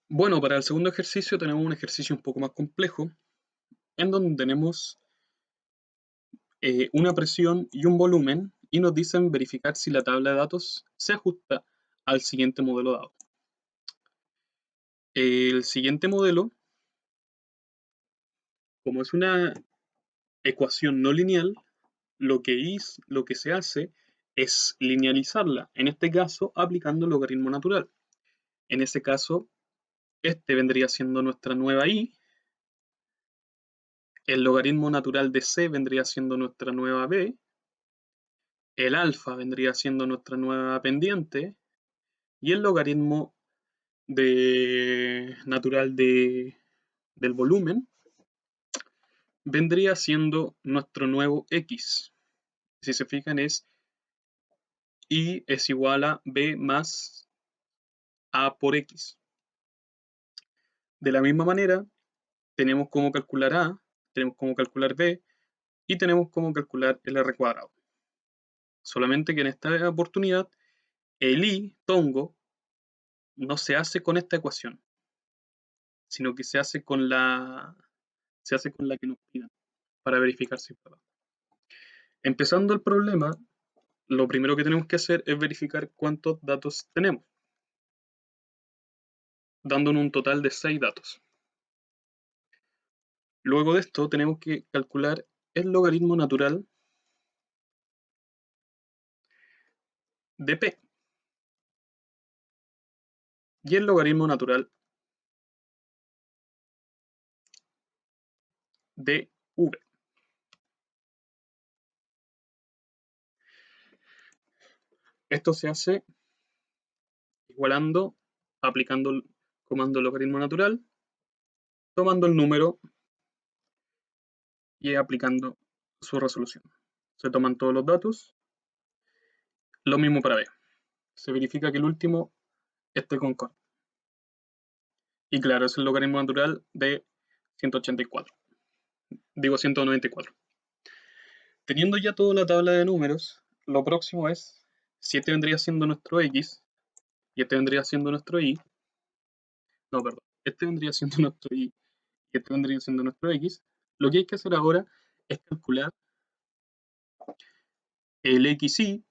Bueno, para el segundo ejercicio tenemos un ejercicio un poco más complejo, en donde tenemos una presión y un volumen, y nos dicen verificar si la tabla de datos se ajusta al siguiente modelo dado. El siguiente modelo, como es una ecuación no lineal, lo que se hace es linealizarla, en este caso aplicando el logaritmo natural. En ese caso, este vendría siendo nuestra nueva y, el logaritmo natural de c vendría siendo nuestra nueva b, el alfa vendría siendo nuestra nueva pendiente, y el logaritmo natural del volumen vendría siendo nuestro nuevo x. Si se fijan, es y es igual a b más a por x. De la misma manera, tenemos cómo calcular a, tenemos cómo calcular b y tenemos cómo calcular el r cuadrado. Solamente que en esta oportunidad, el i tongo no se hace con esta ecuación, sino que se hace con la que nos pidan para verificar si es verdad. Empezando el problema, lo primero que tenemos que hacer es verificar cuántos datos tenemos, dándonos un total de 6 datos. Luego de esto tenemos que calcular el logaritmo natural de p y el logaritmo natural de v. Esto se hace igualando, aplicando el comando logaritmo natural, tomando el número y aplicando su resolución. Se toman todos los datos. Lo mismo para b. Se verifica que el último esté concorde. Y claro, es el logaritmo natural de 184. Digo 194. Teniendo ya toda la tabla de números, lo próximo es, si este vendría siendo nuestro x, y este vendría siendo nuestro y, no, perdón, este vendría siendo nuestro y este vendría siendo nuestro x, lo que hay que hacer ahora es calcular el xy,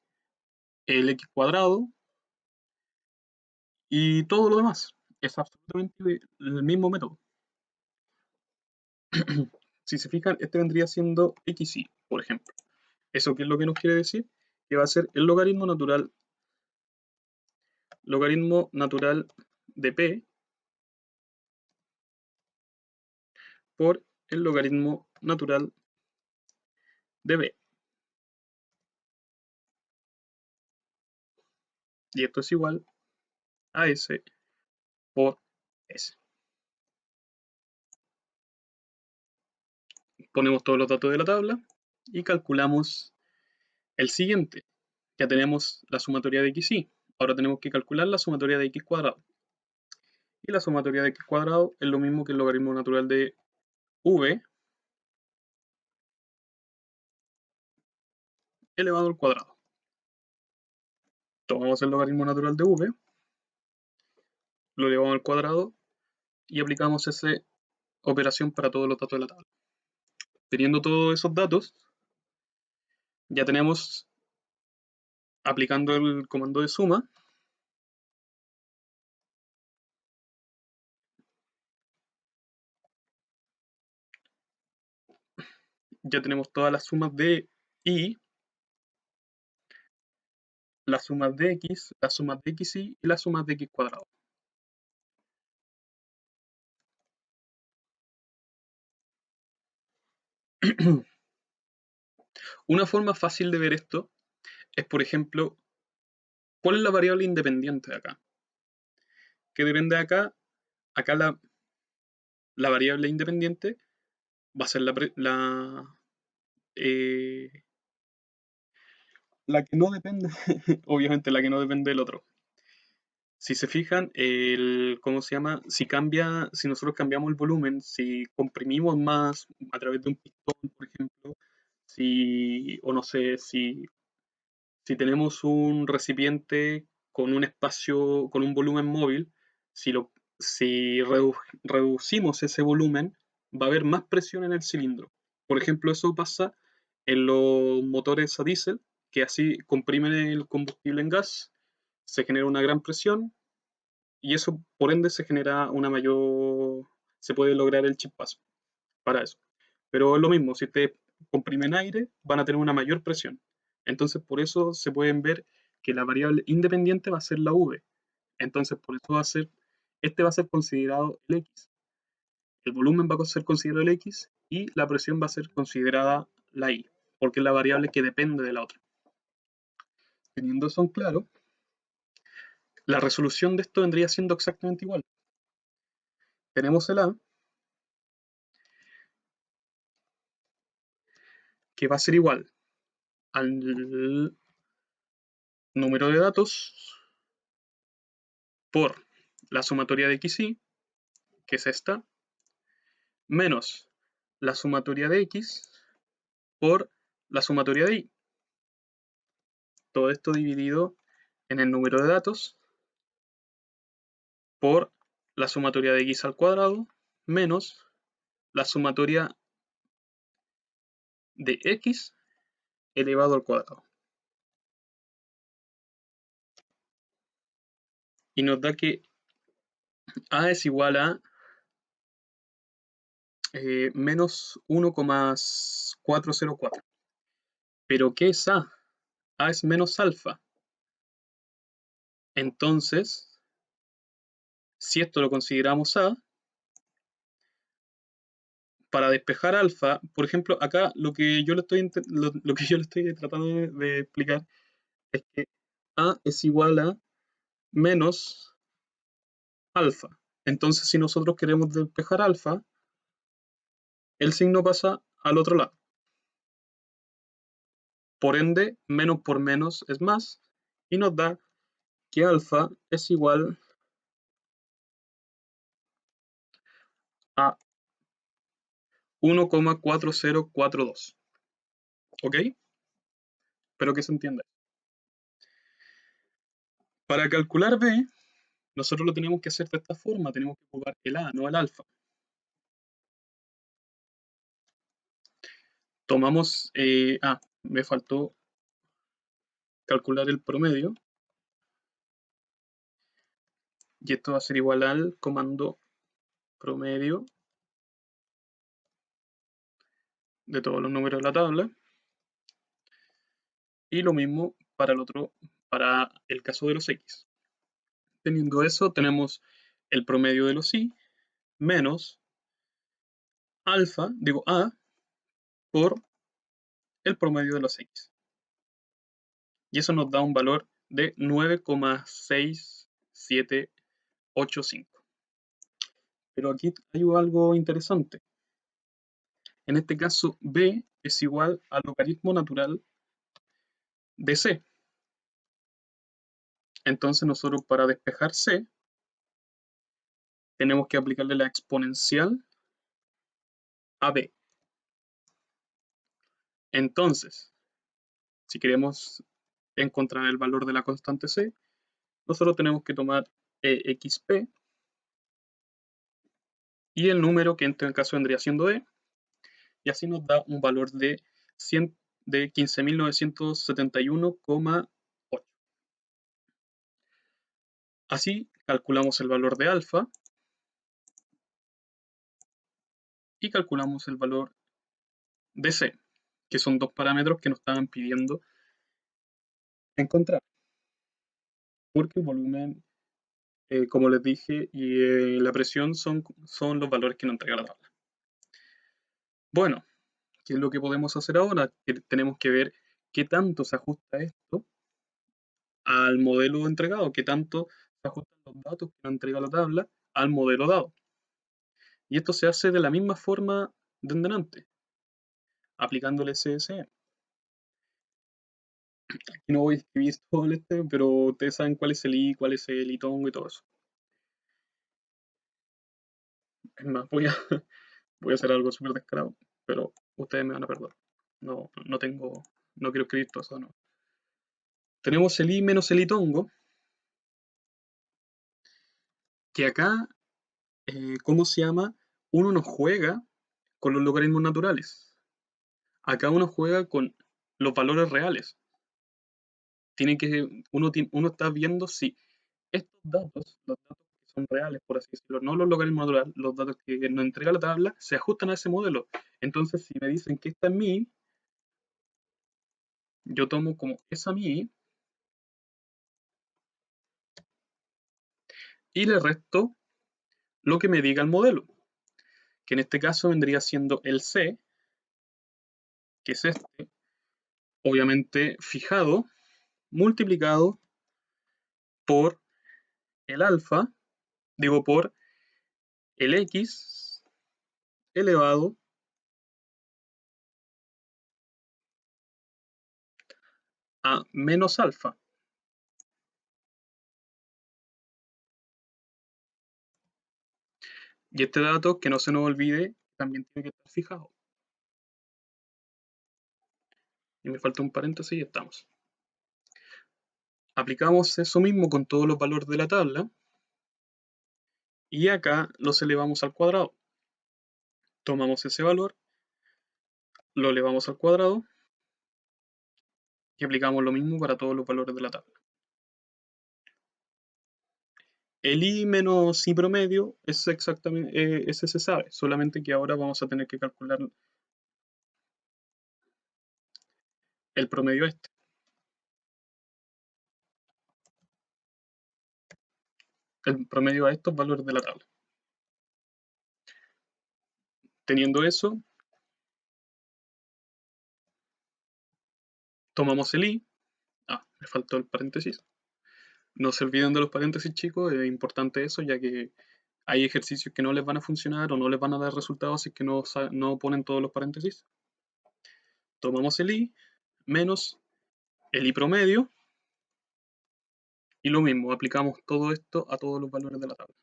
el x cuadrado y todo lo demás. Es absolutamente el mismo método. Si se fijan, este vendría siendo xy, por ejemplo. ¿Eso qué es lo que nos quiere decir? Que va a ser el logaritmo natural de p por el logaritmo natural de b. Y esto es igual a s por s. Ponemos todos los datos de la tabla y calculamos el siguiente. Ya tenemos la sumatoria de xy. Ahora tenemos que calcular la sumatoria de x cuadrado. Y la sumatoria de x cuadrado es lo mismo que el logaritmo natural de v elevado al cuadrado. Tomamos el logaritmo natural de v, lo elevamos al cuadrado y aplicamos esa operación para todos los datos de la tabla. Teniendo todos esos datos, ya tenemos, aplicando el comando de suma, ya tenemos todas las sumas de y, las sumas de x, las sumas de xy y las sumas de x cuadrado. Una forma fácil de ver esto es, por ejemplo, ¿cuál es la variable independiente de acá? ¿Qué depende de acá? Acá la variable independiente va a ser eh, la que no depende, obviamente la que no depende del otro. Si se fijan, ¿cómo se llama? Si nosotros cambiamos el volumen, si comprimimos más a través de un pistón, por ejemplo, o no sé, si tenemos un recipiente con un espacio, con un volumen móvil, si lo si reducimos ese volumen, va a haber más presión en el cilindro. Por ejemplo, eso pasa en los motores a diésel, que así comprimen el combustible en gas, se genera una gran presión y eso, por ende, se genera una mayor, se puede lograr el chispazo para eso. Pero es lo mismo, si ustedes comprimen aire, van a tener una mayor presión. Entonces, por eso se pueden ver que la variable independiente va a ser la V. Entonces, por eso este va a ser considerado el X. El volumen va a ser considerado el X y la presión va a ser considerada la Y, porque es la variable que depende de la otra. Teniendo eso en claro, la resolución de esto vendría siendo exactamente igual. Tenemos el A, que va a ser igual al número de datos por la sumatoria de X y, que es esta, menos la sumatoria de X por la sumatoria de Y. Todo esto dividido en el número de datos por la sumatoria de X al cuadrado menos la sumatoria de X elevado al cuadrado. Y nos da que A es igual a menos 1,404. ¿Pero qué es A? A es menos alfa. Entonces, si esto lo consideramos A, para despejar alfa, por ejemplo, acá lo que yo le estoy, lo que yo le estoy tratando de explicar es que A es igual a menos alfa. Entonces, si nosotros queremos despejar alfa, el signo pasa al otro lado. Por ende, menos por menos es más, y nos da que alfa es igual a 1,4042. ¿Ok? Espero que se entienda. Para calcular B, nosotros lo tenemos que hacer de esta forma, tenemos que ocupar el A, no el alfa. Tomamos, me faltó calcular el promedio, y esto va a ser igual al comando promedio de todos los números de la tabla, y lo mismo para el otro, para el caso de los X. Teniendo eso, tenemos el promedio de los Y menos alfa, digo A, por el promedio de los X. Y eso nos da un valor de 9,6785. Pero aquí hay algo interesante. En este caso, B es igual al logaritmo natural de C. Entonces nosotros para despejar C tenemos que aplicarle la exponencial a B. Entonces, si queremos encontrar el valor de la constante C, nosotros tenemos que tomar EXP y el número que en este caso vendría siendo E, y así nos da un valor de 15.971,8. Así calculamos el valor de alfa y calculamos el valor de C, que son dos parámetros que nos estaban pidiendo encontrar, porque el volumen, como les dije, y la presión son los valores que nos entrega la tabla. Bueno, ¿qué es lo que podemos hacer ahora? Tenemos que ver qué tanto se ajusta esto al modelo entregado, qué tanto se ajustan los datos que nos entrega la tabla al modelo dado. Y esto se hace de la misma forma de en delante, aplicando el SSE. Aquí no voy a escribir todo el pero ustedes saben cuál es el I, cuál es el itongo y todo eso. Es más, voy a hacer algo súper descarado, pero ustedes me van a perdonar. No quiero escribir todo eso, no. Tenemos el I menos el itongo, que acá ¿cómo se llama? Uno no juega con los logaritmos naturales. Acá uno juega con los valores reales. Uno está viendo si estos datos, los datos que son reales, por así decirlo, no los logaritmos naturales, los datos que nos entrega la tabla, se ajustan a ese modelo. Entonces, si me dicen que esta es mi, yo tomo como esa mi y le resto lo que me diga el modelo, que en este caso vendría siendo el C, que es este, obviamente fijado, multiplicado por el alfa, digo por el X elevado a menos alfa. Y este dato, que no se nos olvide, también tiene que estar fijado. Y me falta un paréntesis y estamos. Aplicamos eso mismo con todos los valores de la tabla. Y acá los elevamos al cuadrado. Tomamos ese valor, lo elevamos al cuadrado y aplicamos lo mismo para todos los valores de la tabla. El I menos I promedio es exactamente, ese se sabe, solamente que ahora vamos a tener que calcular el promedio este. El promedio a estos valores de la tabla. Teniendo eso, tomamos el I. Me faltó el paréntesis. No se olviden de los paréntesis, chicos, es importante eso, ya que hay ejercicios que no les van a funcionar o no les van a dar resultados si es que no ponen todos los paréntesis. Tomamos el I menos el I promedio y lo mismo, aplicamos todo esto a todos los valores de la tabla.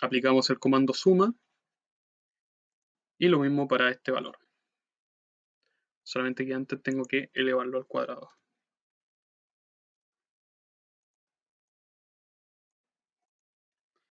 Aplicamos el comando suma y lo mismo para este valor. Solamente que antes tengo que elevarlo al cuadrado.